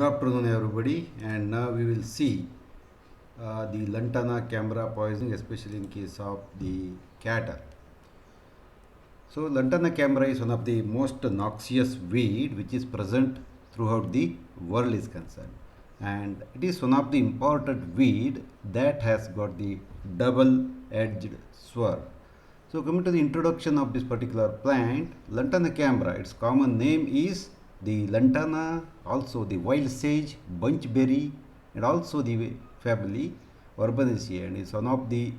afternoon, everybody, and now we will see the Lantana Camara poisoning, especially in case of the cattle. So, Lantana Camara is one of the most noxious weed which is present throughout the world is concerned, and it is one of the important weed that has got the double-edged sword. So, coming to the introduction of this particular plant, Lantana Camara, its common name is the lantana, also the wild sage, bunchberry, and also the family Urbanacea, and is one of the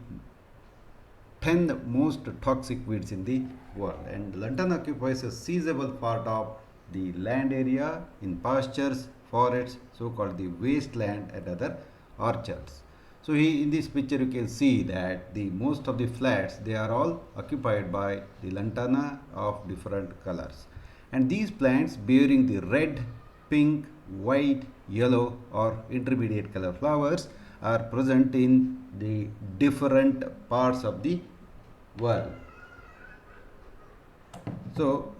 10 most toxic weeds in the world. And lantana occupies a seizable part of the land area in pastures, forests, so-called the wasteland, and other orchards. So in this picture you can see that the most of the flats, they are all occupied by the lantana of different colors, and these plants bearing the red, pink, white, yellow or intermediate color flowers are present in the different parts of the world. So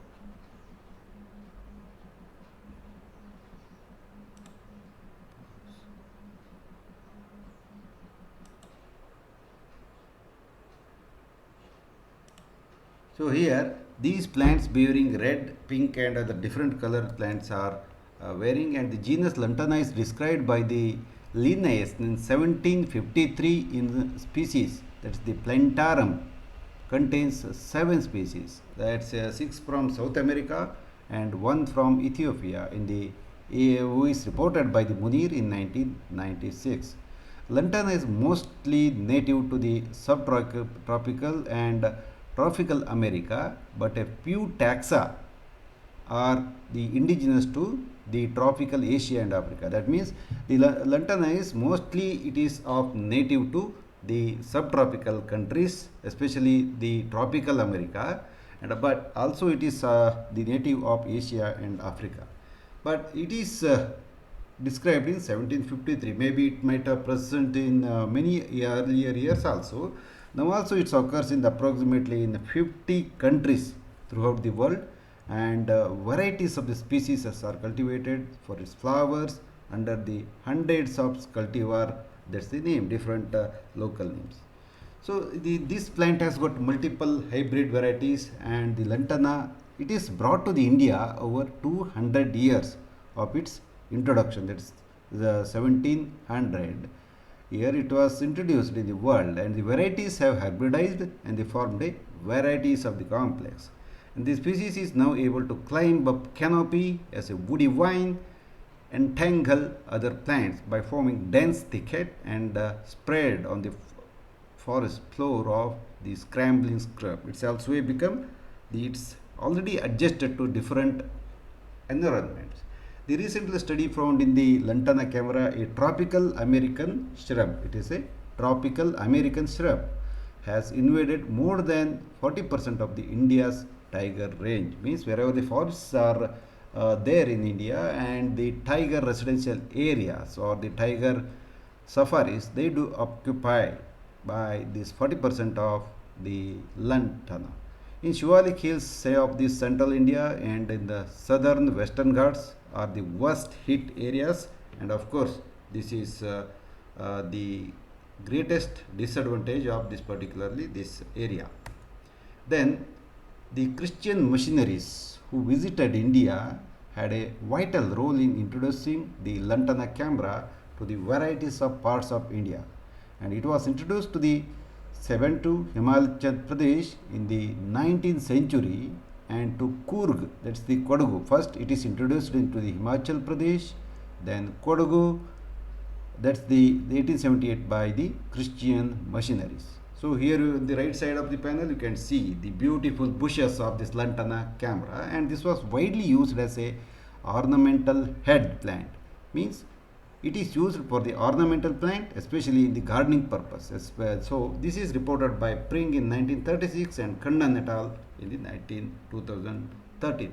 So here these plants bearing red, pink and other different colored plants are wearing, and the genus Lantana is described by the Linnaeus in 1753 in the species, that's the Plantarum, contains 7 species, that's 6 from South America and 1 from Ethiopia in the who is reported by the Munir in 1996. Lantana is mostly native to the subtropical and tropical America, but a few taxa are the indigenous to the tropical Asia and Africa. That means the lantana is mostly it is of native to the subtropical countries, especially the tropical America, and but also it is the native of Asia and Africa. But it is described in 1753. Maybe it might have present in many earlier years also. Now also it occurs in approximately in 50 countries throughout the world, and varieties of the species are cultivated for its flowers under the hundreds of cultivar, that's the name, different local names. So this plant has got multiple hybrid varieties, and the lantana, it is brought to the India over 200 years of its introduction, that's the 1700. Here it was introduced in the world, and the varieties have hybridized and they formed a varieties of the complex. And the species is now able to climb up canopy as a woody vine, entangle other plants by forming dense thicket, and spread on the forest floor of the scrambling scrub. It's also become it's already adjusted to different environments. The recent study found in the Lantana Camara a tropical American shrub. It is a tropical American shrub has invaded more than 40% of the India's tiger range. Means wherever the forests are there in India, and the tiger residential areas or the tiger safaris, they do occupy by this 40% of the lantana. In Shivalik Hills, say of the central India, and in the southern Western Ghats are the worst hit areas, and of course this is the greatest disadvantage of this particularly this area. Then the Christian missionaries who visited India had a vital role in introducing the Lantana Camara to the varieties of parts of India, and it was introduced to the Seven to Himachal Pradesh in the 19th century, and to Coorg, that's the Kodagu. First it is introduced into the Himachal Pradesh, then Kodagu, that's the 1878 by the Christian missionaries. So here on the right side of the panel you can see the beautiful bushes of this Lantana Camara, and this was widely used as a ornamental head plant. Means it is used for the ornamental plant, especially in the gardening purpose as well. So this is reported by Pring in 1936 and Kannan et al. In the 2013.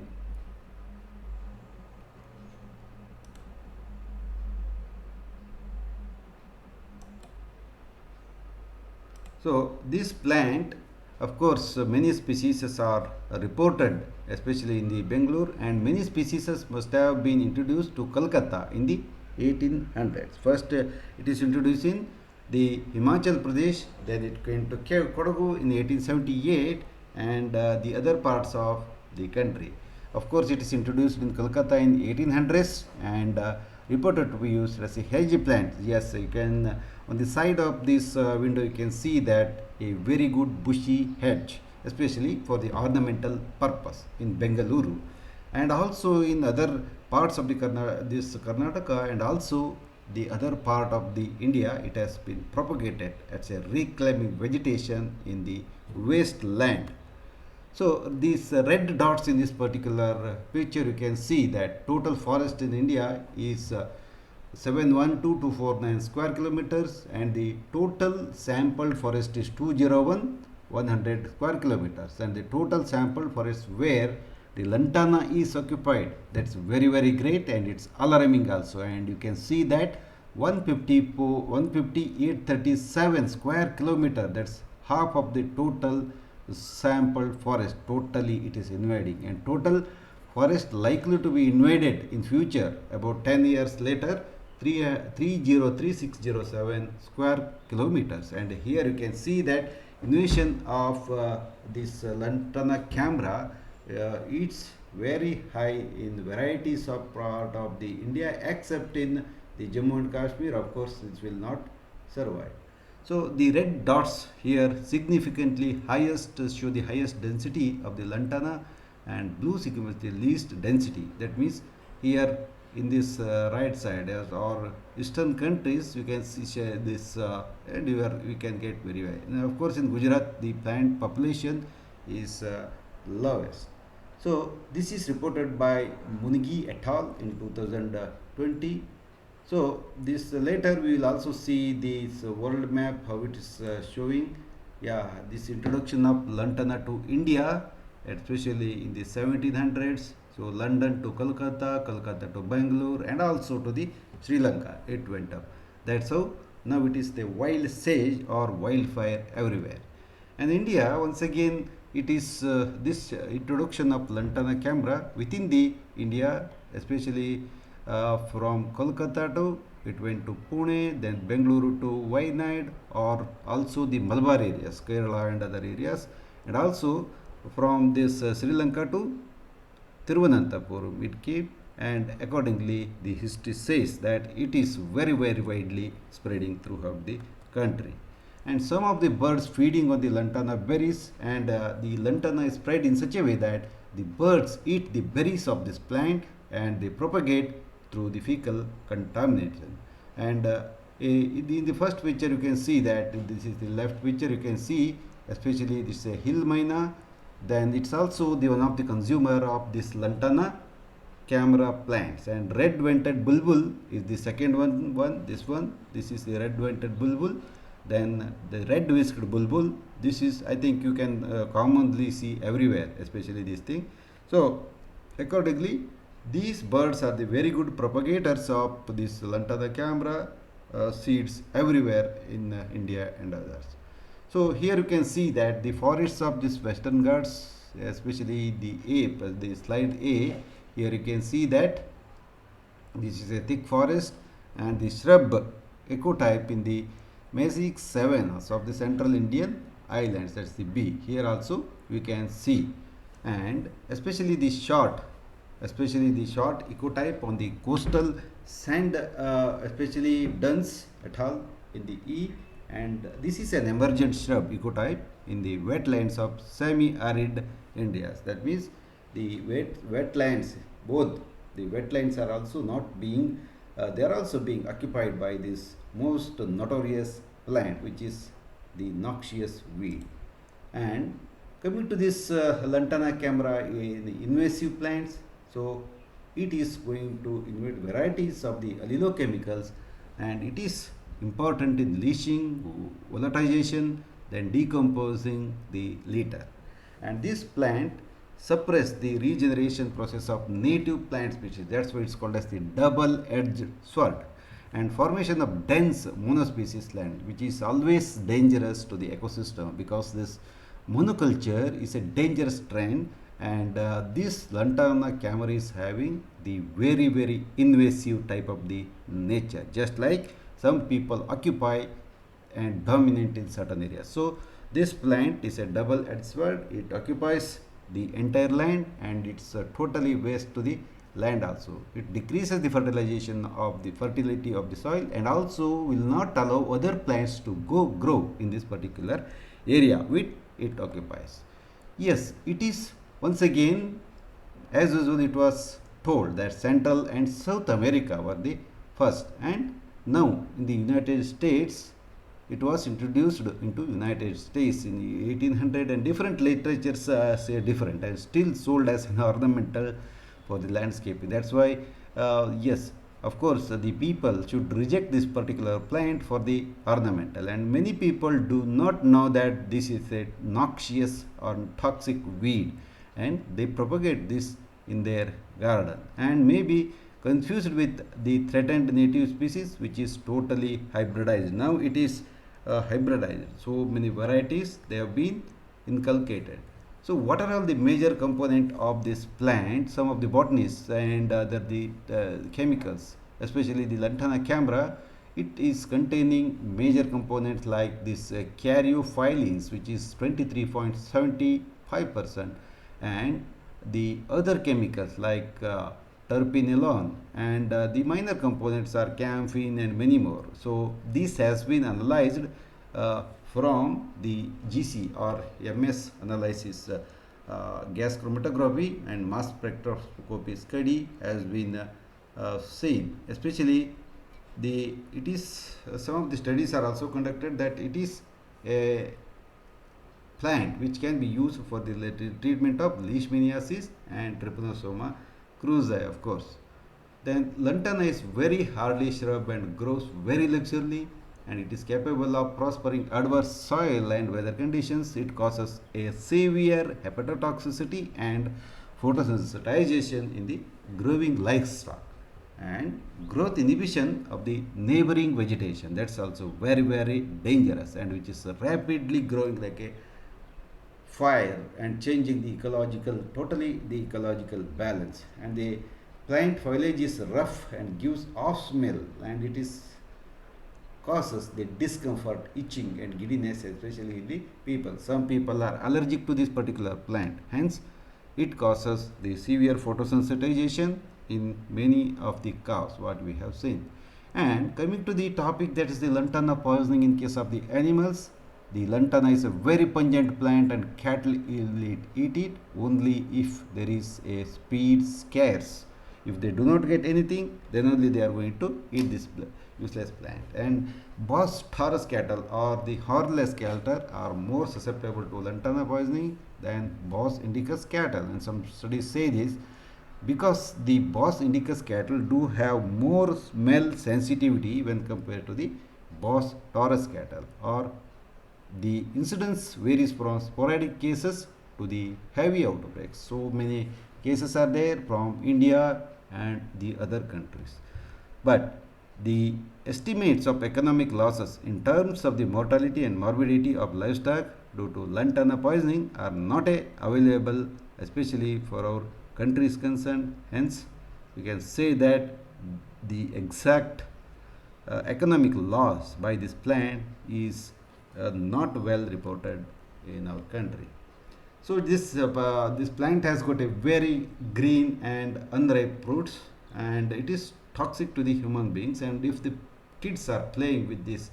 So this plant Of course, many species are reported, especially in the Bangalore, and many species must have been introduced to Calcutta in the 1800s. First, it is introduced in the Himachal Pradesh, then it came to Kodagu in 1878, and the other parts of the country. Of course, it is introduced in Calcutta in 1800s and reported to be used as a hedge plant. Yes, you can on the side of this window you can see that a very good bushy hedge, especially for the ornamental purpose in Bengaluru, and also in other parts of the this Karnataka, and also the other part of the India. It has been propagated as a reclaiming vegetation in the wasteland. So these red dots in this particular picture, you can see that total forest in India is 712249 square kilometers, and the total sampled forest is 201,100 square kilometers, and the total sampled forest where the lantana is occupied, that's very great, and it's alarming also. And you can see that 15837 square kilometer, that's half of the total sampled forest, totally it is invading, and total forest likely to be invaded in future about 10 years later, 303607 square kilometers. And here you can see that invasion of this Lantana Camara, it's very high in varieties of part of the India, except in the Jammu and Kashmir. Of course, it will not survive. So the red dots here significantly highest show the highest density of the lantana, and blue signifies the least density. That means here in this right side or eastern countries, you can see this and we can get very high. Now, of course, in Gujarat the plant population is lowest. So this is reported by Munigi et al. In 2020. So this later we will also see this world map, how it is showing. Yeah, this introduction of lantana to India, especially in the 1700s. So London to Kolkata, Kolkata to Bangalore, and also to the Sri Lanka. It went up. That's how now it is the wild sage or wildfire everywhere. And India, once again, it is this introduction of Lantana Camara within the India, especially from Kolkata to it went to Pune, then Bengaluru to Wayanad, or also the Malabar areas, Kerala and other areas, and also from this Sri Lanka to Thiruvananthapuram it came, and accordingly the history says that it is very widely spreading throughout the country. And some of the birds feeding on the lantana berries, and the lantana is spread in such a way that the birds eat the berries of this plant and they propagate through the fecal contamination. And in the first picture you can see that this is the left picture, you can see especially this is a hill myna, then it's also the one of the consumer of this lantana camara plants. And red vented bulbul is the second one, this is the red vented bulbul. Then the red whisked bulbul, this is, I think you can commonly see everywhere, especially this thing. So accordingly these birds are the very good propagators of this lantana camara seeds everywhere in India and others. So here you can see that the forests of this Western Ghats, especially the the slide A, here you can see that this is a thick forest, and the shrub ecotype in the Mesic savannas of the central Indian islands, that's the B. Here also we can see, and especially the short ecotype on the coastal sand, especially Duns et al. In the E, and this is an emergent shrub ecotype in the wetlands of semi-arid India. That means the wetlands, both the wetlands are also not being, they are also being occupied by this most notorious plant, which is the noxious weed. And coming to this Lantana camara in invasive plants, so it is going to invade varieties of the allelochemicals, and it is important in leaching, volatilization, then decomposing the litter. And this plant suppress the regeneration process of native plant species. That's why it's called as the double-edged sword, and formation of dense monospecies land, which is always dangerous to the ecosystem, because this monoculture is a dangerous trend, and this Lantana Camara is having the very invasive type of the nature, just like some people occupy and dominant in certain areas. So this plant is a double-edged sword. It occupies the entire land and it's totally waste to the land also. It decreases the fertilization of the fertility of the soil and also will not allow other plants to grow in this particular area which it occupies. Yes, it is once again, as usual, it was told that Central and South America were the first, and now in the United States it was introduced into United States in 1800, and different literatures say different, and still sold as an ornamental for the landscaping. That's why, yes, of course, the people should reject this particular plant for the ornamental, and many people do not know that this is a noxious or toxic weed, and they propagate this in their garden and maybe confused with the threatened native species, which is totally hybridized. Now it is hybridized. So many varieties they have been inculcated. So what are all the major component of this plant? Some of the botanists and the chemicals, especially the Lantana Camara, it is containing major components like this caryophyllines, which is 23.75%, and the other chemicals like terpineolone, and the minor components are camphene and many more. So this has been analyzed from the GC or MS analysis. Gas chromatography and mass spectroscopy study has been seen. Especially the it is some of the studies are also conducted that it is a plant which can be used for the treatment of leishmaniasis and trypanosoma cruzi, of course. Then lantana is very hardy shrub and grows very luxuriantly, and it is capable of prospering adverse soil and weather conditions. It causes a severe hepatotoxicity and photosensitization in the growing livestock and growth inhibition of the neighboring vegetation. That's also very dangerous, and which is rapidly growing like a fire and changing the ecological balance. And the plant foliage is rough and gives off smell, and it is causes the discomfort, itching and giddiness, especially in the people. Some people are allergic to this particular plant, hence it causes the severe photosensitization in many of the cows, what we have seen. And coming to the topic, that is the lantana poisoning in case of the animals. The lantana is a very pungent plant and cattle eat it only if there is a speed scarce. If they do not get anything, then only they are going to eat this useless plant. And Bos taurus cattle or the hornless cattle are more susceptible to lantana poisoning than Bos indicus cattle. And some studies say this because the Bos indicus cattle do have more smell sensitivity when compared to the Bos taurus cattle, or the incidence varies from sporadic cases to the heavy outbreaks. So many cases are there from India and the other countries. But the estimates of economic losses in terms of the mortality and morbidity of livestock due to lantana poisoning are not available, especially for our country is concerned. Hence, we can say that the exact economic loss by this plant is not well reported in our country. So this plant has got a very green and unripe fruits, and it is toxic to the human beings. And if the kids are playing with this,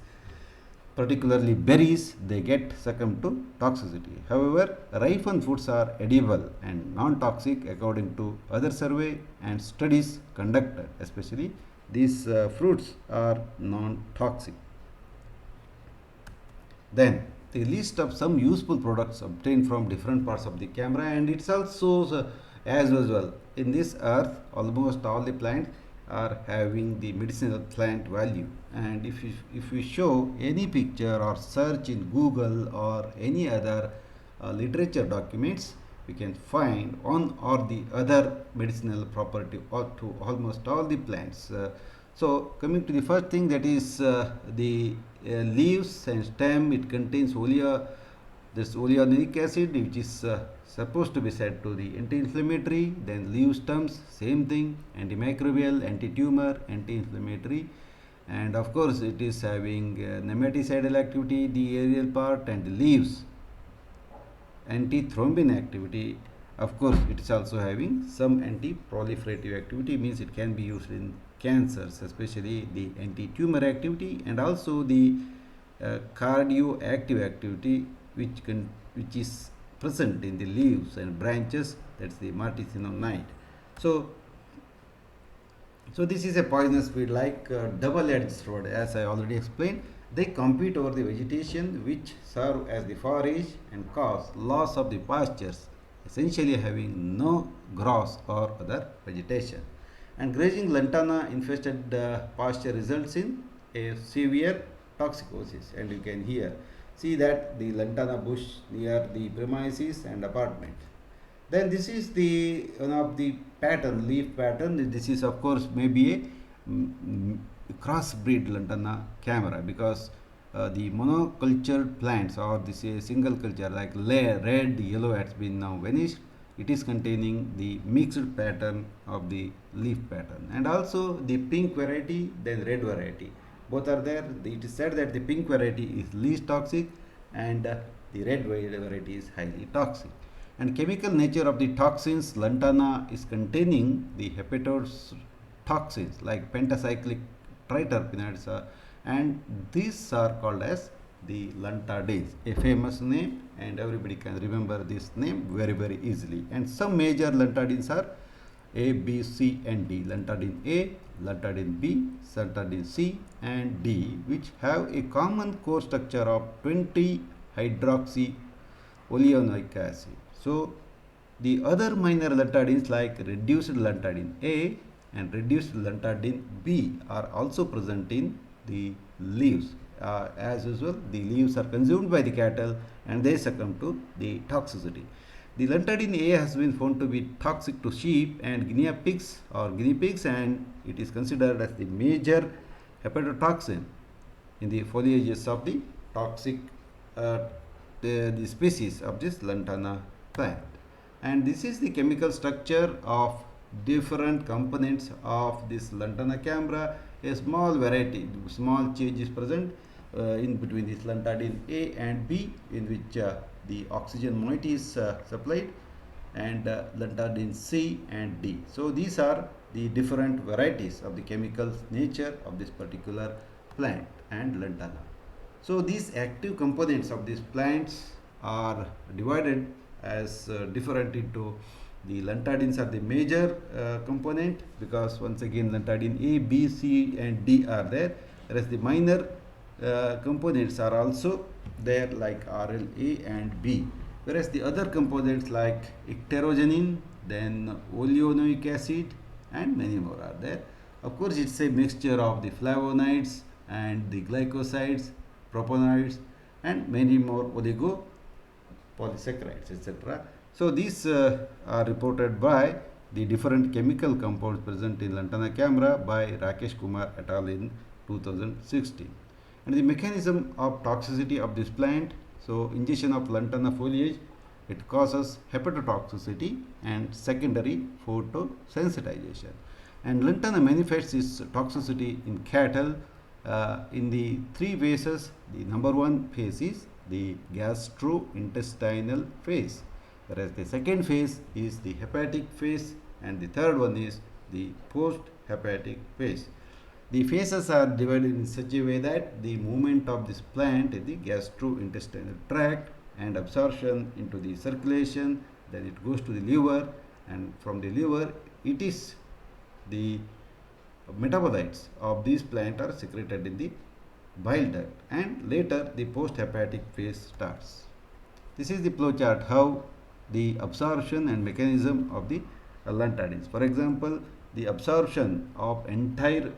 particularly berries, they get succumb to toxicity. However, ripened fruits are edible and non-toxic according to other survey and studies conducted. Especially these fruits are non-toxic. Then the list of some useful products obtained from different parts of the camera, and it's also as usual in this earth almost all the plants are having the medicinal plant value. And if we show any picture or search in Google or any other literature documents, we can find one or the other medicinal property to almost all the plants. So coming to the first thing, that is the leaves and stem, it contains this oleanolic acid, which is supposed to be said to the anti-inflammatory. Then leaf stems, same thing, antimicrobial, anti-tumor, anti-inflammatory, and of course it is having nematicidal activity, the aerial part, and the leaves antithrombin activity. Of course it is also having some anti-proliferative activity, means it can be used in cancers, especially the anti-tumor activity, and also the cardioactive activity which is present in the leaves and branches, that's the martesinomide. So this is a poisonous weed, like double-edged sword, as I already explained. They compete over the vegetation which serve as the forage and cause loss of the pastures, essentially having no grass or other vegetation. And grazing lantana infested pasture results in a severe toxicosis, and you can here see that the lantana bush near the premises and apartment. Then this is the one of the pattern, leaf pattern. This is of course maybe a crossbreed Lantana Camara, because the monocultured plants, or this is a single culture like red, yellow has been now vanished. It is containing the mixed pattern of the leaf pattern, and also the pink variety, then red variety. Both are there. It is said that the pink variety is least toxic, and the red variety is highly toxic. And chemical nature of the toxins, lantana is containing the hepatotoxins like pentacyclic triterpenoids, and these are called as the lantadines, a famous name, and everybody can remember this name very easily. And some major lantadines are A, B, C, and D. Lantadine A, lantadine B, lantadine C, and D, which have a common core structure of 20 hydroxy oleanoic acid. So the other minor lantadines like reduced lantadine A and reduced lantadine B are also present in the leaves. As usual, the leaves are consumed by the cattle and they succumb to the toxicity. The lantadine A has been found to be toxic to sheep and guinea pigs, and it is considered as the major hepatotoxin in the foliages of the toxic the species of this lantana plant. And this is the chemical structure of different components of this lantana camara. A small small change is present in between this lantadine A and B, in which the oxygen moiety is supplied, and lantadine C and D. So these are the different varieties of the chemical nature of this particular plant and lantana. So these active components of these plants are divided as different into the lantadines are the major component, because once again lantadine A, B, C, and D are there, whereas the minor components are also there like RLA and B, whereas the other components like icterogenin, then oleanoic acid, and many more are there. Of course, it's a mixture of the flavonoids and the glycosides, proponoids, and many more polysaccharides, etc. So these are reported by the different chemical compounds present in Lantana camara by Rakesh Kumar et al. In 2016. And the mechanism of toxicity of this plant, so ingestion of Lantana foliage, it causes hepatotoxicity and secondary photosensitization. And Lantana manifests its toxicity in cattle in the three phases. The number one phase is the gastrointestinal phase, whereas the second phase is the hepatic phase, and the third one is the post-hepatic phase. The phases are divided in such a way that the movement of this plant in the gastrointestinal tract and absorption into the circulation, then it goes to the liver, and from the liver it is the metabolites of this plant are secreted in the bile duct, and later the post-hepatic phase starts. This is the flow chart how the absorption and mechanism of the lantadines. For example, the absorption of entire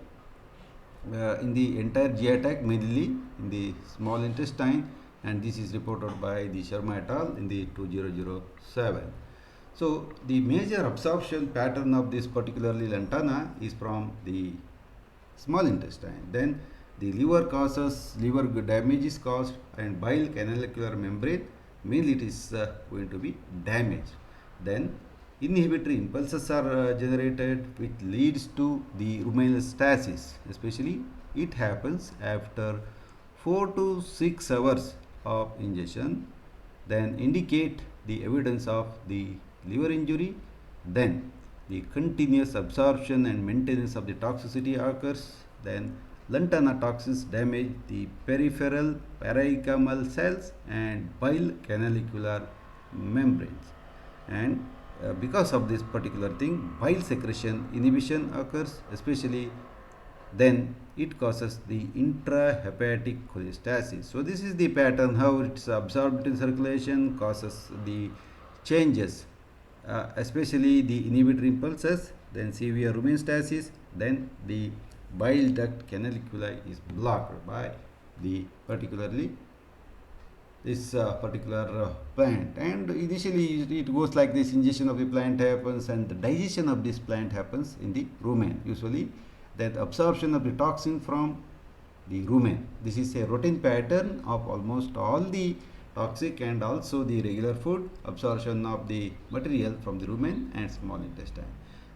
in the entire GI tract, mainly in the small intestine, and this is reported by the Sharma et al. In the 2007. So the major absorption pattern of this particularly lantana is from the small intestine. Then the liver damage is caused, and bile canalicular membrane, mainly it is going to be damaged. Then inhibitory impulses are generated, which leads to the ruminal stasis. Especially it happens after 4 to 6 hours of ingestion, then indicate the evidence of the liver injury. Then the continuous absorption and maintenance of the toxicity occurs. Then Lantana toxins damage the peripheral parenchymal cells and bile canalicular membranes. And because of this particular thing, bile secretion inhibition occurs, especially then it causes the intrahepatic cholestasis. So this is the pattern how it's absorbed in circulation, causes the changes, especially the inhibitory impulses, then severe rumen then the bile duct canaliculi is blocked by the particularly this particular plant, and initially it goes like this: ingestion of the plant happens and the digestion of this plant happens in the rumen, usually that absorption of the toxin from the rumen. This is a routine pattern of almost all the toxic and also the regular food absorption of the material from the rumen and small intestine.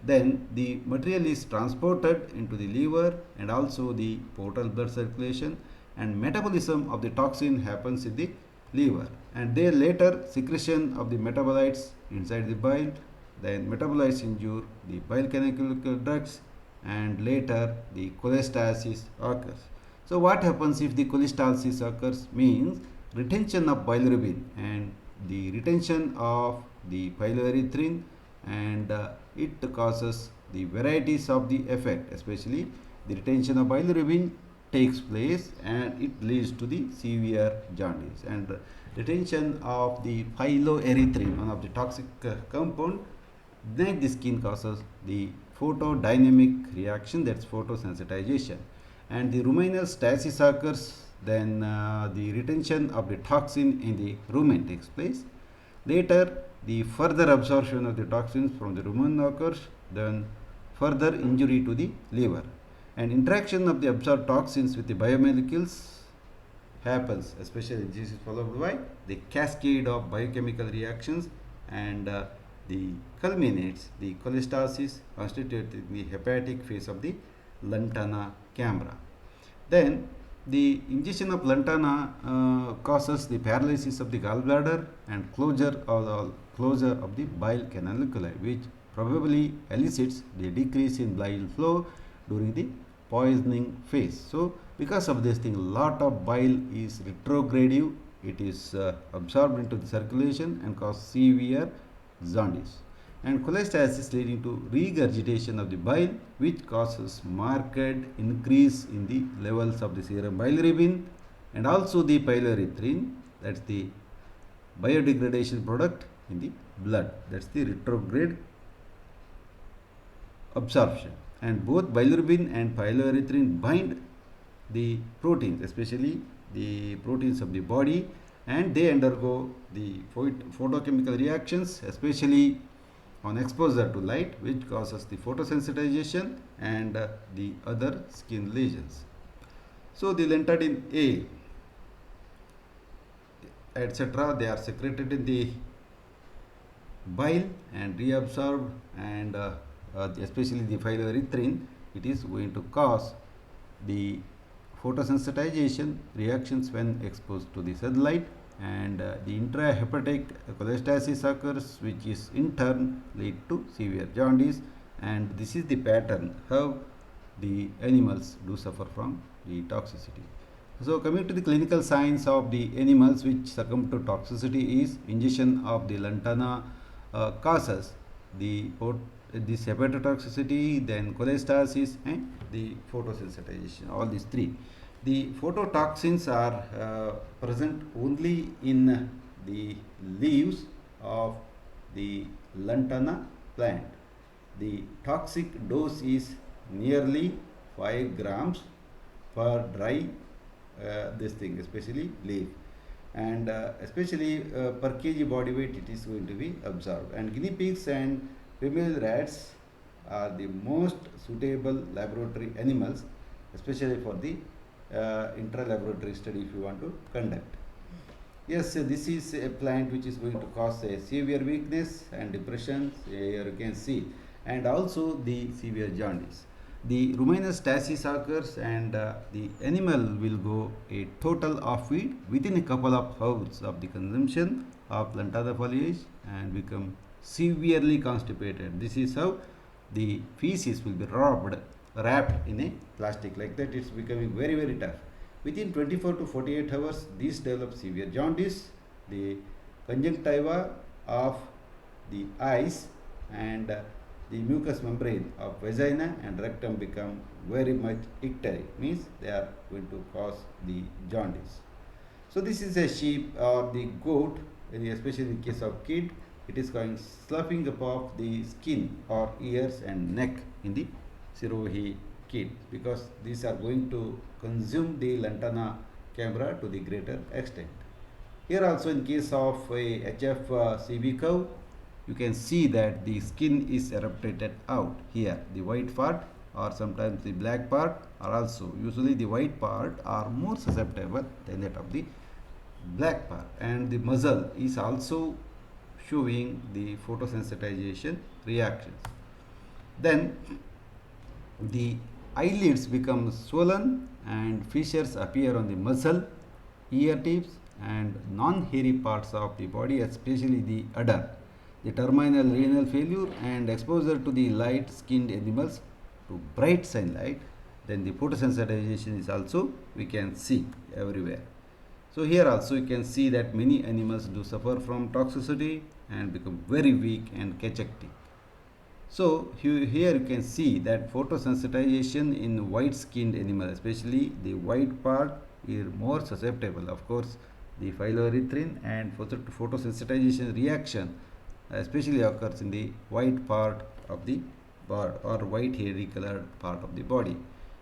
Then the material is transported into the liver and also the portal blood circulation, and metabolism of the toxin happens in the liver, and there later secretion of the metabolites inside the bile, then metabolites injure the bile canalicular ducts, and later the cholestasis occurs. So what happens if the cholestasis occurs means retention of bilirubin and the retention of the pyrethrin, and it causes the varieties of the effect, especially the retention of bilirubin takes place and it leads to the severe jaundice, and retention of the phyloerythrin, one of the toxic compound, then the skin causes the photodynamic reaction, that's photosensitization, and the ruminal stasis occurs. Then the retention of the toxin in the rumen takes place. Later the further absorption of the toxins from the rumen occurs, then further injury to the liver, and interaction of the absorbed toxins with the biomolecules happens, especially this is followed by the cascade of biochemical reactions, and the culminates the cholestasis constituted the hepatic phase of the Lantana Camara. Then the ingestion of Lantana causes the paralysis of the gallbladder and closure of the bile canaliculi, which probably elicits the decrease in bile flow during the poisoning phase. So because of this thing, a lot of bile is retrograde, it is absorbed into the circulation and cause severe jaundice, and cholestasis leading to regurgitation of the bile, which causes marked increase in the levels of the serum bilirubin and also the pyrethrin, that's the biodegradation product in the blood, that's the retrograde absorption, and both bilirubin and pyrethrin bind the proteins, especially the proteins of the body, and they undergo the photochemical reactions, especially on exposure to light, which causes the photosensitization and the other skin lesions. So the lantadin A, etc., they are secreted in the bile and reabsorbed, and especially the phyloerythrin, it is going to cause the photosensitization reactions when exposed to the sunlight, and the intrahepatic cholestasis occurs, which is in turn lead to severe jaundice, and this is the pattern how the animals do suffer from the toxicity. So coming to the clinical signs of the animals which succumb to toxicity is ingestion of the Lantana causes this hepatotoxicity, then cholestasis and the photosensitization, all these three. The phototoxins are present only in the leaves of the Lantana plant. The toxic dose is nearly 5 grams per dry this thing, especially leaf, and especially per kg body weight it is going to be absorbed, and guinea pigs and female rats are the most suitable laboratory animals, especially for the intra-laboratory study if you want to conduct. Yes, this is a plant which is going to cause a severe weakness and depression. Here you can see, and also the severe jaundice. The ruminant stasis occurs, and the animal will go a total of feed within a couple of hours of the consumption of lantana foliage and become severely constipated. This is how the feces will be wrapped in a plastic like that. It's becoming very tough. Within 24 to 48 hours, these develop severe jaundice, the conjunctiva of the eyes and the mucous membrane of vagina and rectum become very much icteric, means they are going to cause the jaundice. So this is a sheep or the goat, especially in case of kid, it is going sloughing up of the skin or ears and neck in the Sirohi kid, because these are going to consume the Lantana camera to the greater extent. Here also in case of a HF cow, you can see that the skin is erupted out here. The white part or sometimes the black part are also, usually the white part are more susceptible than that of the black part, and the muzzle is also showing the photosensitization reactions. Then the eyelids become swollen and fissures appear on the muzzle, ear tips and non-hairy parts of the body, especially the udder. The terminal renal failure and exposure to the light-skinned animals to bright sunlight, then the photosensitization is also we can see everywhere. So here also you can see that many animals do suffer from toxicity and become very weak and cachectic. So here you can see that photosensitization in white-skinned animal, especially the white part, is more susceptible. Of course, the phyloerythrin and photosensitization reaction especially occurs in the white part of the bird or white hairy colored part of the body.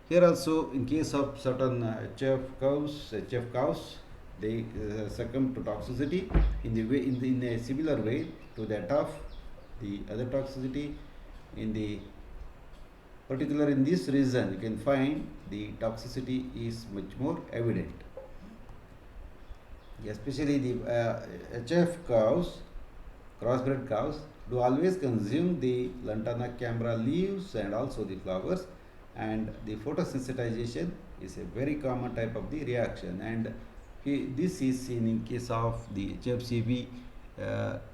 Here also, in case of certain HF cows, they succumb to toxicity in the way in a similar way to that of the other toxicity. In the particular in this region, you can find the toxicity is much more evident. Especially the HF cows, crossbred cows, do always consume the Lantana camara leaves and also the flowers, and the photosensitization is a very common type of the reaction, and this is seen in case of the HFCB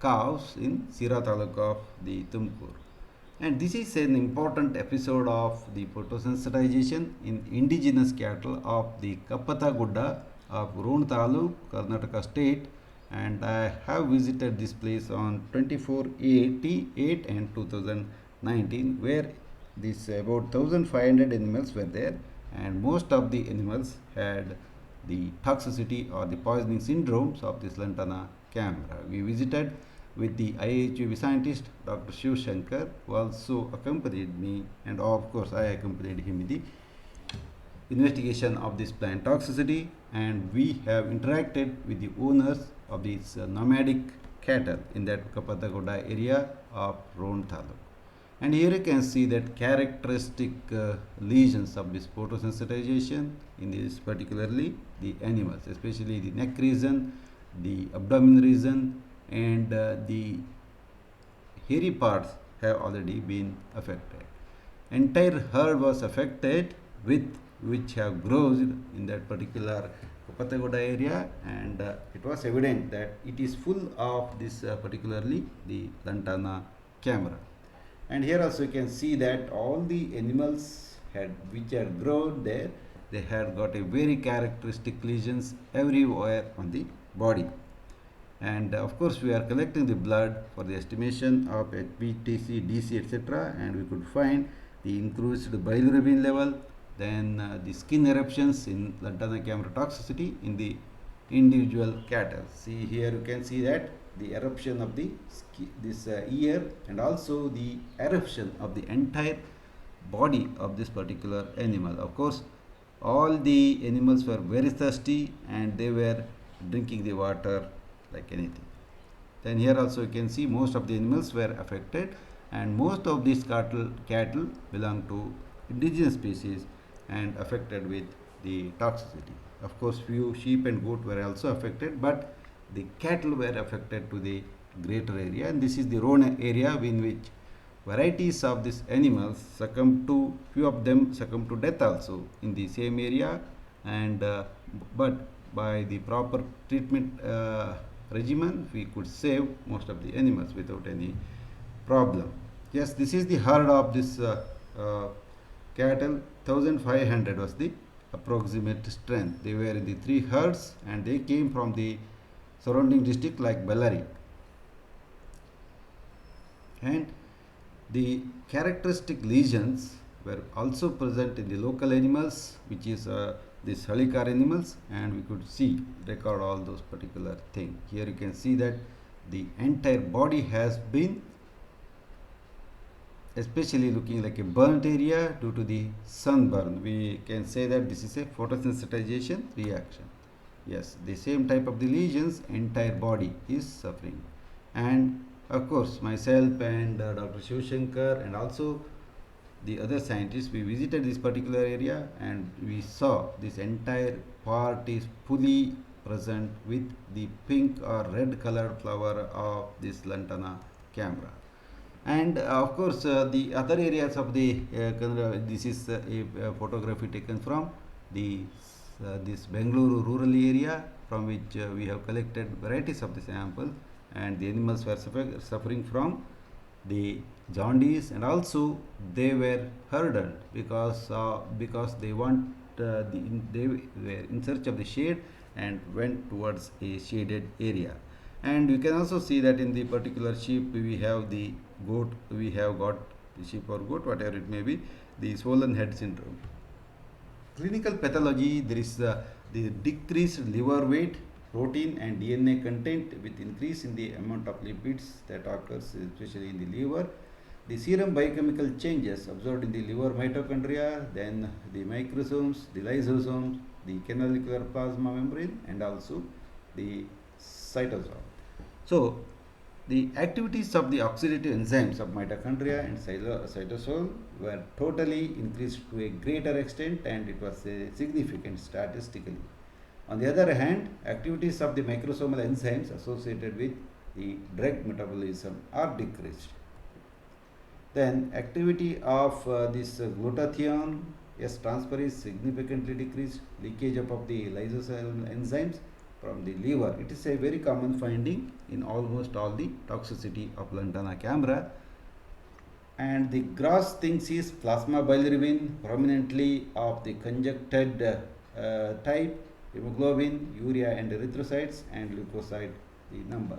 cows in Sira Taluk of the Tumkur. And this is an important episode of the photosensitization in indigenous cattle of the Kappatagudda of Roon Taluk, Karnataka state, and I have visited this place on 24/88 and 2019, where this about 1500 animals were there, and most of the animals had the toxicity or the poisoning syndromes of this Lantana camera. We visited with the IHUV scientist Dr. Shiv Shankar, who also accompanied me, and of course I accompanied him in the investigation of this plant toxicity, and we have interacted with the owners of these nomadic cattle in that Kapatagoda area of Roan Taluk. And here you can see that characteristic lesions of this photosensitization in this particularly the animals, especially the neck region, the abdomen region, and the hairy parts have already been affected. Entire herd was affected, with which have grown in that particular Patagoda area, and it was evident that it is full of this particularly the Lantana camera. And here also you can see that all the animals which had grown there, they had got a very characteristic lesions everywhere on the body. And of course we are collecting the blood for the estimation of HBTC, DC, etc., and we could find the increased bilirubin level, then the skin eruptions in Lantana camera toxicity in the individual cattle. See here you can see that the eruption of the this ear, and also the eruption of the entire body of this particular animal. Of course, all the animals were very thirsty and they were drinking the water like anything. Then here also you can see most of the animals were affected, and most of these cattle belong to indigenous species and affected with the toxicity. Of course, few sheep and goat were also affected, but the cattle were affected to the greater area, and this is the Rhone area in which varieties of these animals succumb to, few of them succumb to death also in the same area, and but by the proper treatment regimen we could save most of the animals without any problem. Yes, this is the herd of this cattle. 1500 was the approximate strength. They were in the three herds and they came from the surrounding district like Bellary. And the characteristic lesions were also present in the local animals, which is these helicar animals, and we could see, record all those particular things. Here you can see that the entire body has been especially looking like a burnt area due to the sunburn. We can say that this is a photosensitization reaction. Yes, the same type of the lesions, entire body is suffering. And of course, myself and Dr. Shivshankar and also the other scientists, we visited this particular area and we saw this entire part is fully present with the pink or red colored flower of this Lantana Camara. And of course, the other areas of the this is a photography taken from the this Bengaluru rural area, from which we have collected varieties of the samples, and the animals were suffering from the jaundice, and also they were herded because they want they were in search of the shade and went towards a shaded area. And you can also see that in the particular sheep we have the goat, we have got the sheep or goat, whatever it may be, the swollen head syndrome. Clinical pathology, there is the decreased liver weight, protein and DNA content with increase in the amount of lipids that occurs especially in the liver. The serum biochemical changes observed in the liver mitochondria, then the microsomes, the lysosomes, the canalicular plasma membrane, and also the cytosol. So, the activities of the oxidative enzymes of mitochondria and cytosol were totally increased to a greater extent, and it was significant statistically. On the other hand, activities of the microsomal enzymes associated with the drug metabolism are decreased. Then activity of this glutathione S transfer is significantly decreased. Leakage up of the lysosomal enzymes from the liver. It is a very common finding in almost all the toxicity of Lantana Camara. And the gross things is plasma bilirubin prominently of the conjuncted type, hemoglobin, urea and erythrocytes, and leukocyte the number.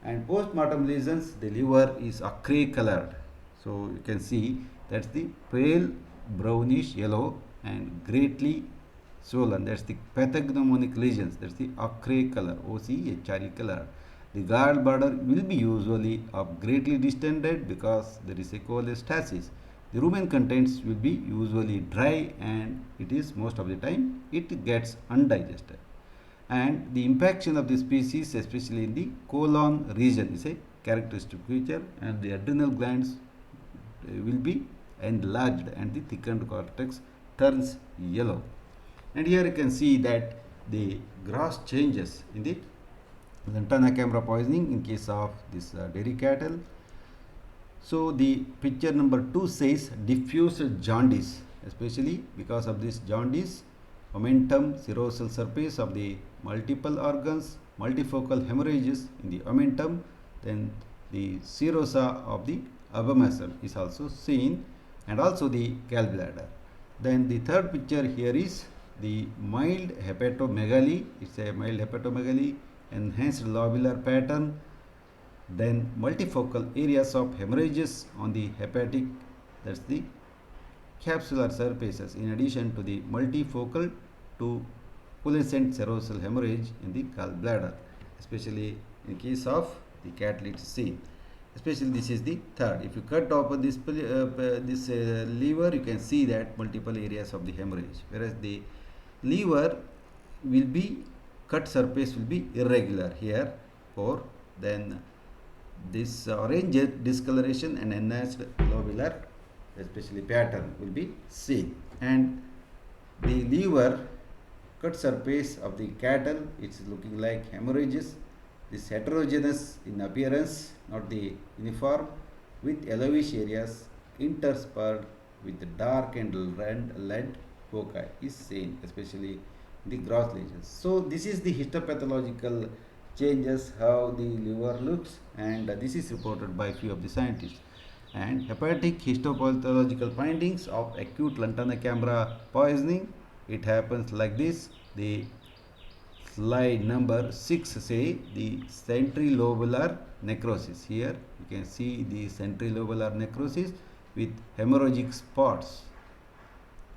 And post-mortem lesions, the liver is ochre colored. So you can see that's the pale brownish yellow and greatly swollen. That's the pathognomonic lesions. That's the ochre color, OCHRE color. The gallbladder will be usually of greatly distended because there is a cholestasis. The rumen contents will be usually dry, and it is most of the time it gets undigested. And the impaction of the species, especially in the colon region, is a characteristic feature, and the adrenal glands will be enlarged and the thickened cortex turns yellow. And here you can see that the gross changes in the Lantana Camara poisoning in case of this dairy cattle. So the picture number 2 says diffuse jaundice, especially because of this jaundice, omentum, serosal surface of the multiple organs, multifocal hemorrhages in the omentum, then the serosa of the abomasum is also seen, and also the gallbladder. Then the third picture here is the mild hepatomegaly. It's a mild hepatomegaly, enhanced lobular pattern, then multifocal areas of hemorrhages on the hepatic, that's the capsular surfaces, in addition to the multifocal to pulscent serosal hemorrhage in the gallbladder, especially in case of the cattle it is seen. Especially this is the third. If you cut open this liver, you can see that multiple areas of the hemorrhage, whereas the liver will be cut surface will be irregular here, or then this orange discoloration and enhanced lobular especially pattern will be seen, and the liver cut surface of the cattle, it's looking like hemorrhages. This heterogeneous in appearance, not the uniform, with yellowish areas interspersed with dark and lead foci is seen, especially in the gross lesions. So this is the histopathological changes how the liver looks, and this is reported by few of the scientists. And hepatic histopathological findings of acute Lantana Camara poisoning, it happens like this. The slide number 6 say the centrilobular necrosis. Here you can see the centrilobular necrosis with hemorrhagic spots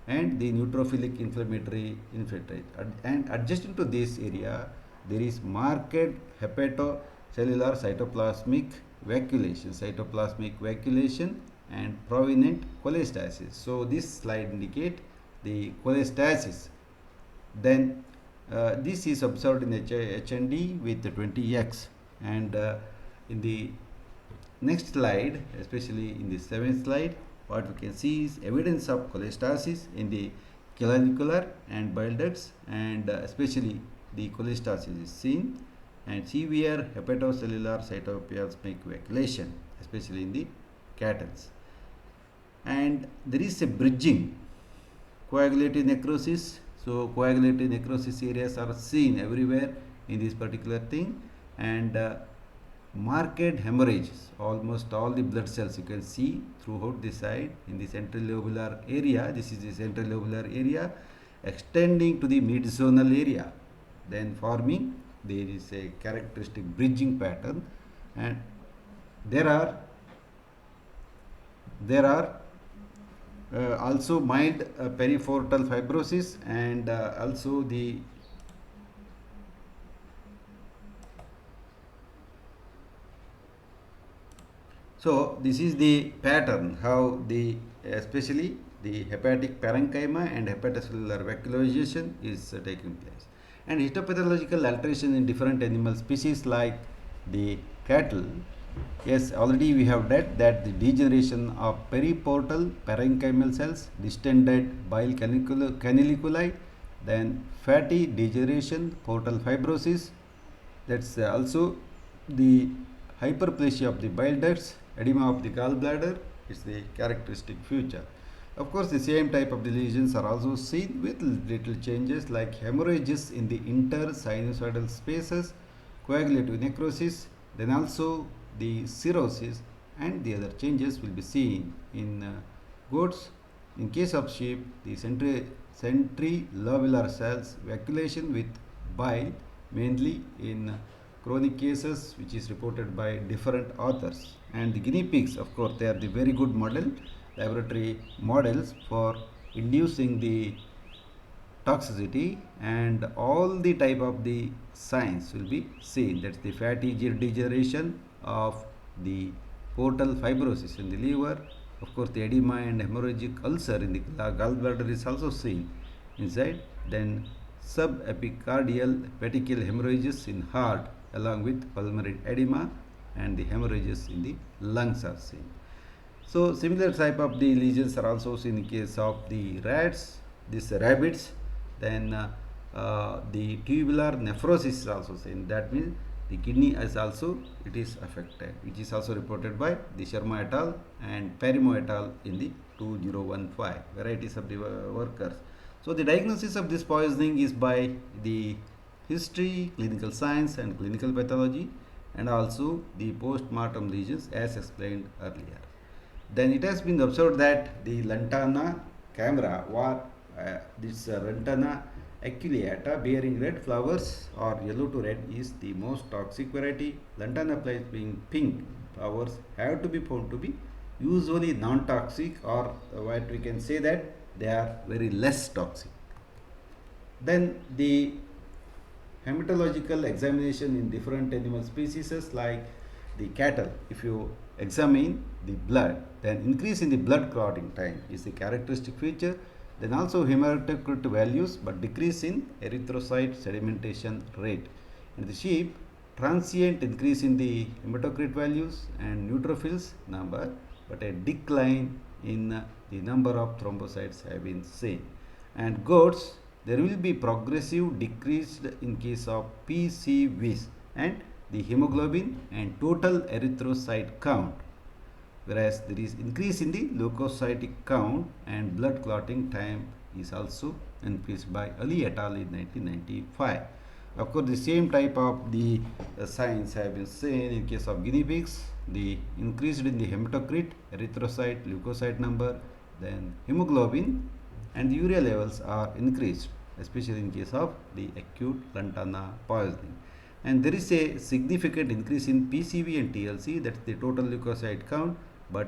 and the neutrophilic inflammatory infiltrate. And adjacent to this area, there is marked hepatocellular cytoplasmic vacuolation and prominent cholestasis. So this slide indicate the cholestasis. Then this is observed in HND with 20x, and in the next slide, especially in the 7th slide, what we can see is evidence of cholestasis in the clavicular and bile ducts, and especially the cholestasis is seen, and severe hepatocellular cytoplasmic vacuolation, especially in the cattle. And there is a bridging coagulative necrosis. So coagulative necrosis areas are seen everywhere in this particular thing, and marked hemorrhages. Almost all the blood cells you can see throughout the side in the centrilobular area. This is the centrilobular area extending to the midzonal area, then forming there is a characteristic bridging pattern, and there are also mild periportal fibrosis, and also the so this is the pattern how the especially the hepatic parenchyma and hepatocellular vacuolation is taking place. And histopathological alteration in different animal species like the cattle. Yes, already we have read that the degeneration of periportal parenchymal cells, distended bile canaliculi, then fatty degeneration, portal fibrosis, that's also the hyperplasia of the bile ducts, edema of the gallbladder is the characteristic feature. Of course, the same type of the lesions are also seen with little changes like hemorrhages in the intersinusoidal spaces, coagulative necrosis, then also the cirrhosis, and the other changes will be seen in goats. In case of sheep, the centrilobular cells vacuolation with bile, mainly in chronic cases, which is reported by different authors. And the guinea pigs, of course, they are the very good laboratory models for inducing the toxicity, and all the type of the signs will be seen. That's the fatty degeneration of the portal fibrosis in the liver. Of course, the edema and hemorrhagic ulcer in the gallbladder is also seen inside. Then subepicardial petechial hemorrhages in heart along with pulmonary edema, and the hemorrhages in the lungs are seen. So similar type of the lesions are also seen in case of the rats, these rabbits. Then the tubular nephrosis is also seen. That means the kidney is also it is affected, which is also reported by the Sharma et al. And Parimo et al. In the 2015 varieties of the workers. So the diagnosis of this poisoning is by the history, clinical science, and clinical pathology, and also the post-mortem lesions as explained earlier. Then it has been observed that the Lantana Camara or this Lantana aculeata bearing red flowers or yellow to red is the most toxic variety. Lantana plants being pink flowers have to be found to be usually non-toxic, or what we can say that they are very less toxic. Then the hematological examination in different animal species like the cattle, if you examine the blood, then increase in the blood clotting time is the characteristic feature. Then also hematocrit values but decrease in erythrocyte sedimentation rate. In the sheep, transient increase in the hematocrit values and neutrophils number, but a decline in the number of thrombocytes have been seen. And goats, there will be progressive decrease in case of PCVs and the hemoglobin and total erythrocyte count, whereas there is increase in the leukocytic count and blood clotting time is also increased by Ali et al. In 1995. Of course, the same type of the signs have been seen in case of guinea pigs. The increased in the hematocrit, erythrocyte, leukocyte number, then hemoglobin and the urea levels are increased, especially in case of the acute lantana poisoning. And there is a significant increase in PCV and TLC, that's the total leukocyte count, but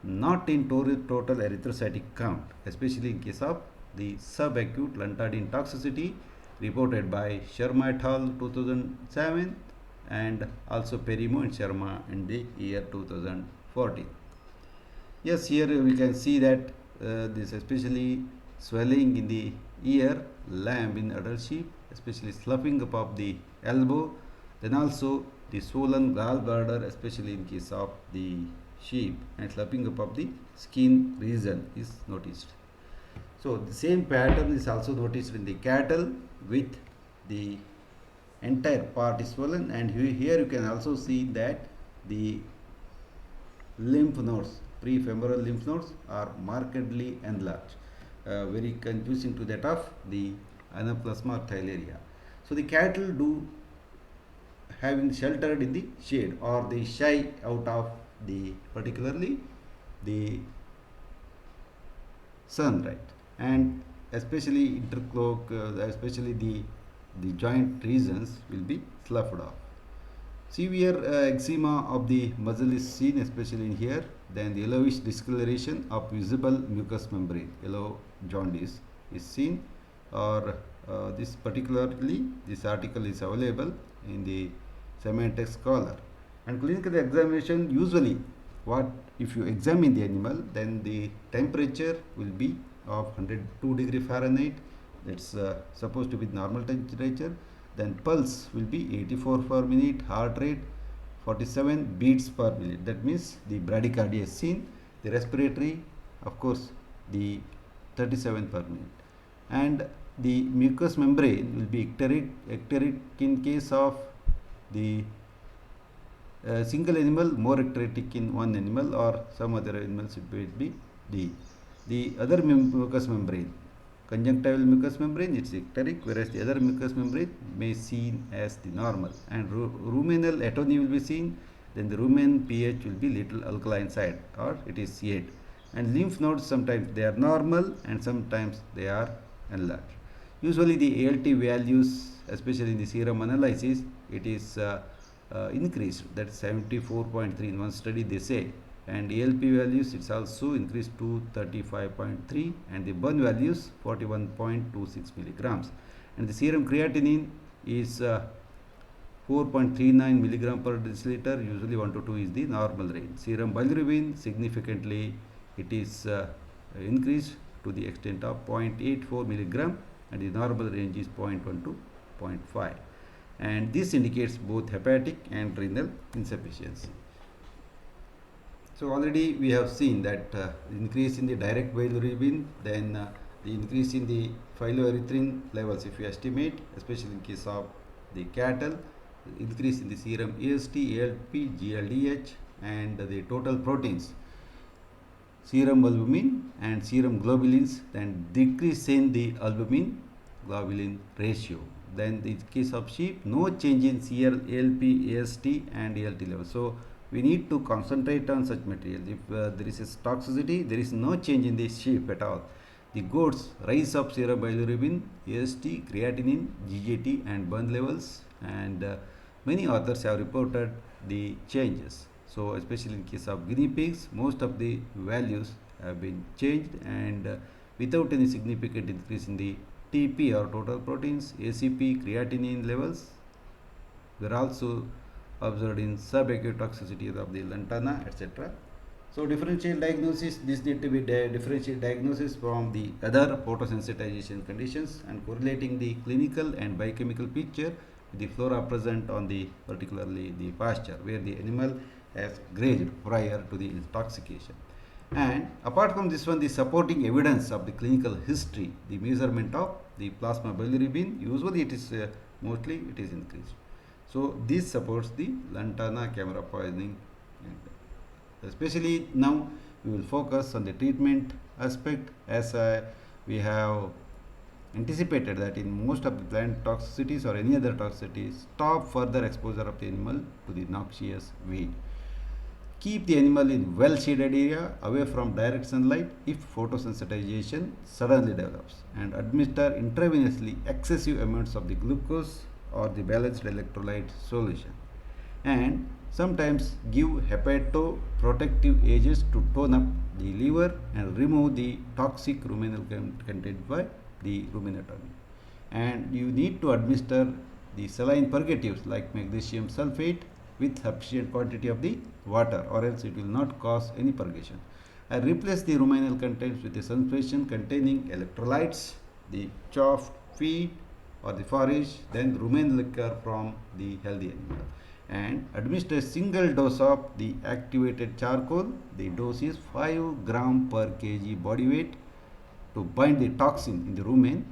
not in total erythrocytic count, especially in case of the subacute lantadine toxicity reported by Sharma et al. 2007 and also Perimo and Sharma in the year 2014. Yes, here we can see that this especially swelling in the ear, lamb in adult sheep, especially sloughing up of the elbow, then also the swollen gallbladder, especially in case of the sheep, and sloughing up of the skin region is noticed. So the same pattern is also noticed in the cattle with the entire part is swollen, and here you can also see that the lymph nodes, prefemoral lymph nodes are markedly enlarged, very confusing to that of the anaplasma thalaria. So the cattle do having sheltered in the shade, or they shy out of the particularly the sun, right? And especially intercloak, especially the joint regions will be sloughed off. Severe eczema of the muzzle is seen, especially in here. Then the yellowish discoloration of visible mucous membrane, yellow jaundice is seen, or this particularly this article is available in the Semantic Scholar. And clinical examination, usually what if you examine the animal, then the temperature will be of 102 degree Fahrenheit, that's supposed to be normal temperature. Then pulse will be 84 per minute, heart rate 47 beats per minute, that means the bradycardia is seen. The respiratory, of course, the 37 per minute, and the mucous membrane will be ecteric in case of the single animal, more ecteric in one animal, or some other animals it will be the other mucous membrane, conjunctival mucous membrane, it's ecteric, whereas the other mucous membrane may seen as the normal. And ruminal atony will be seen, then the rumen pH will be little alkaline side, or it is 8. And lymph nodes, sometimes they are normal and sometimes they are enlarged. Usually the ALT values, especially in the serum analysis, it is increased, that's 74.3 in one study they say, and ALP values it's also increased to 35.3, and the burn values 41.26 milligrams, and the serum creatinine is 4.39 milligram per deciliter, usually 1 to 2 is the normal range. Serum bilirubin, significantly it is increased to the extent of 0.84 milligram, and the normal range is 0.1 to 0.5, and this indicates both hepatic and renal insufficiency. So already we have seen that increase in the direct bilirubin, then the increase in the phyloerythrin levels, if you estimate, especially in case of the cattle, increase in the serum AST, ALP, GLDH, and the total proteins, serum albumin and serum globulins, then decrease in the albumin globulin ratio. Then in case of sheep, no change in CL, ALP, AST, and ALT levels. So we need to concentrate on such materials. If there is a toxicity, there is no change in the sheep at all. The goats, rise of serum bilirubin, AST, creatinine, GGT, and burn levels, and many authors have reported the changes. So especially in case of guinea pigs, most of the values have been changed, and without any significant increase in the TP or total proteins, ACP, creatinine levels were also observed in subacute toxicity of the lantana, etc. So differential diagnosis, this need to be differential diagnosis from the other photosensitization conditions and correlating the clinical and biochemical picture with the flora present on the particularly the pasture where the animal has grazed prior to the intoxication. And apart from this one, the supporting evidence of the clinical history, the measurement of the plasma bilirubin, usually it is mostly it is increased. So this supports the Lantana Camara poisoning, and especially now we will focus on the treatment aspect, as we have anticipated that in most of the plant toxicities or any other toxicities, stop further exposure of the animal to the noxious weed. Keep the animal in well shaded area away from direct sunlight if photosensitization suddenly develops, and administer intravenously excessive amounts of the glucose or the balanced electrolyte solution, and sometimes give hepatoprotective agents to tone up the liver and remove the toxic ruminal content by the ruminectomy. And you need to administer the saline purgatives like magnesium sulfate with sufficient quantity of the water, or else it will not cause any purgation. And replace the ruminal contents with a suspension containing electrolytes, the chaff feed or the forage, then rumen liquor from the healthy animal, and administer a single dose of the activated charcoal. The dose is 5 gram per kg body weight to bind the toxin in the rumen,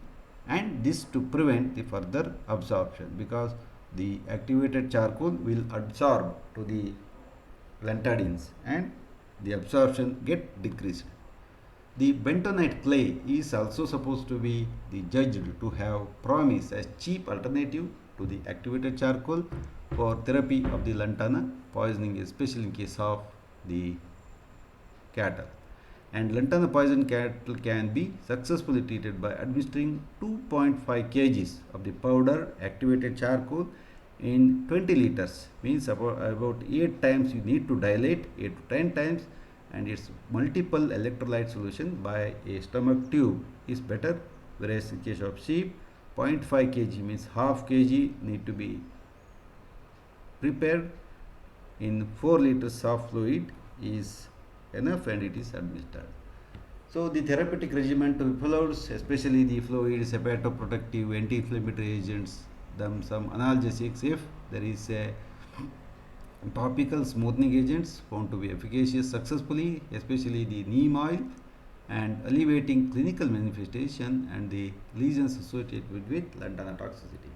and this to prevent the further absorption, because the activated charcoal will absorb to the lantadines and the absorption get decreased. The bentonite clay is also supposed to be the judged to have promise as cheap alternative to the activated charcoal for therapy of the lantana poisoning, especially in case of the cattle. And lantana poison cattle can be successfully treated by administering 2.5 kgs of the powder activated charcoal in 20 liters, means about 8 times you need to dilate, 8 to 10 times, and its multiple electrolyte solution by a stomach tube is better, whereas in case of sheep, 0.5 kg means half kg need to be prepared in 4 liters of fluid is enough, and it is administered. So the therapeutic regimen to be followed, especially the fluids, hepatoprotective, anti-inflammatory agents, then some analgesics if there is a topical smoothing agents found to be efficacious successfully, especially the neem oil, and alleviating clinical manifestation and the lesions associated with lantana toxicity.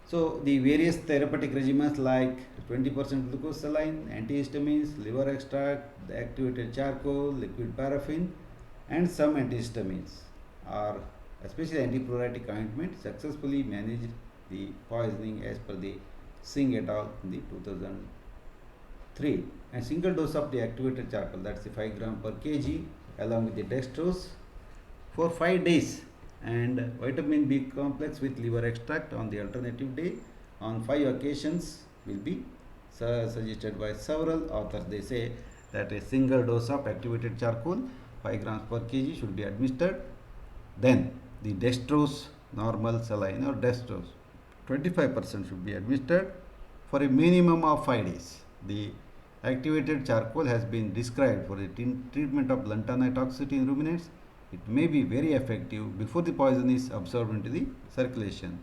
So the various therapeutic regimens like 20% glucose saline, antihistamines, liver extract, the activated charcoal, liquid paraffin, and some antihistamines, are especially antipruritic ointment, successfully managed the poisoning as per the Singh et al. In the 2003. And single dose of the activated charcoal, that's the 5 gram per kg, along with the dextrose for 5 days, and vitamin B complex with liver extract on the alternative day on 5 occasions will be suggested by several authors. They say that a single dose of activated charcoal 5 grams per kg should be administered. Then the dextrose, normal saline or dextrose 25% should be administered for a minimum of 5 days. The activated charcoal has been described for the treatment of lantana toxicity in ruminants. It may be very effective before the poison is absorbed into the circulation.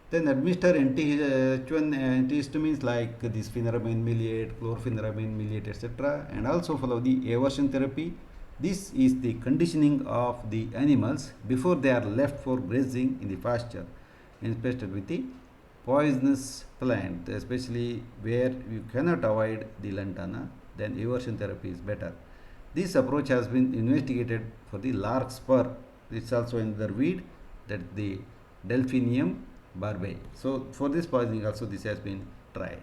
Then administer antihistamines like this pheneramine maleate, chlorpheneramine maleate, etc., and also follow the aversion therapy. This is the conditioning of the animals before they are left for grazing in the pasture infested with the poisonous plant, especially where you cannot avoid the lantana, then aversion therapy is better. This approach has been investigated for the larkspur. It's also another weed, that the Delphinium barbae. So for this poisoning also this has been tried.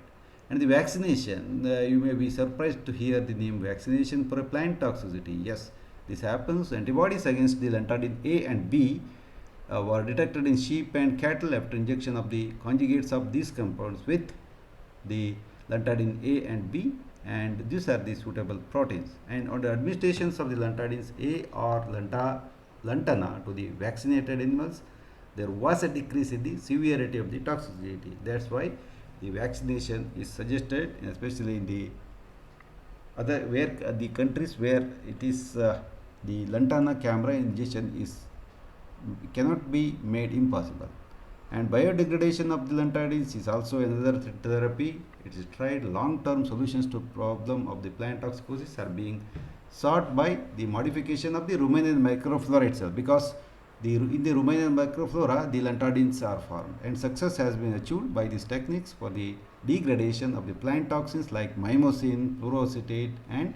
And the vaccination, you may be surprised to hear the name vaccination for a plant toxicity. Yes, this happens. Antibodies against the lantadine A and B were detected in sheep and cattle after injection of the conjugates of these compounds with the lantadine A and B, and these are the suitable proteins. And on the administrations of the lantadines A or lantana to the vaccinated animals, there was a decrease in the severity of the toxicity. That's why the vaccination is suggested, especially in the other where the countries where it is the Lantana Camara injection is cannot be made impossible. And biodegradation of the lantadines is also another therapy. It is tried. Long-term solutions to problem of the plant toxicosis are being sought by the modification of the ruminant microflora itself, because in the ruminant microflora the lantadines are formed, and success has been achieved by these techniques for the degradation of the plant toxins like mimosine, fluoroacetate and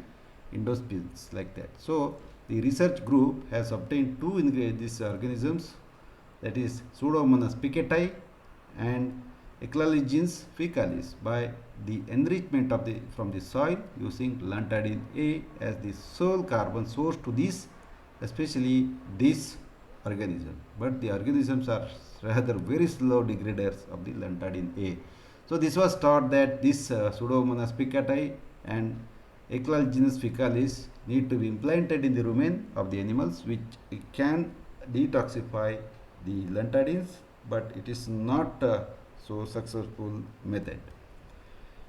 endospins like that. So the research group has obtained these organisms, that is Pseudomonas picketi and Eclogenes faecalis, by the enrichment of from the soil using lantadine A as the sole carbon source to these, especially this organism. But the organisms are rather very slow degraders of the lantadine A. So this was taught that this Pseudomonas picketi and Eclogenes faecalis need to be implanted in the rumen of the animals, which can detoxify the lantadines, but it is not so successful method.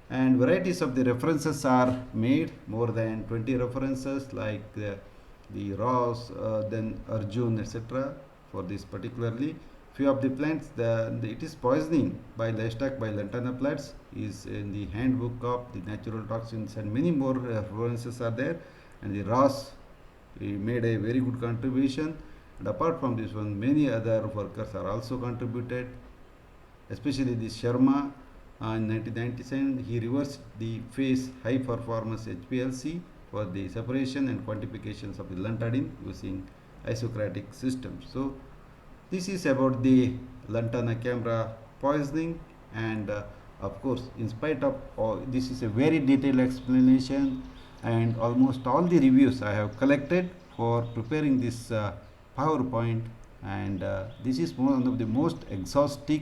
And varieties of the references are made, more than 20 references, like the Ross, then Arjun, etc. for this particularly. Few of the plants, it is poisoning by livestock by Lantana plants is in the handbook of the natural toxins, and many more references are there. And the Ross, he made a very good contribution. And apart from this one, many other workers are also contributed, especially the Sharma in 1997. He reversed the phase high performance HPLC for the separation and quantifications of the lantadine using isocratic systems. So this is about the Lantana Camara poisoning, and of course, in spite of all, this is a very detailed explanation, and almost all the reviews I have collected for preparing this PowerPoint, and this is one of the most exhaustive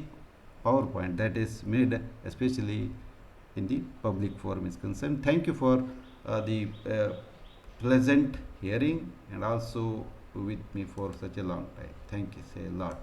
PowerPoint that is made, especially in the public forum is concerned. Thank you for the pleasant hearing, and also with me for such a long time. Thank you, say a lot.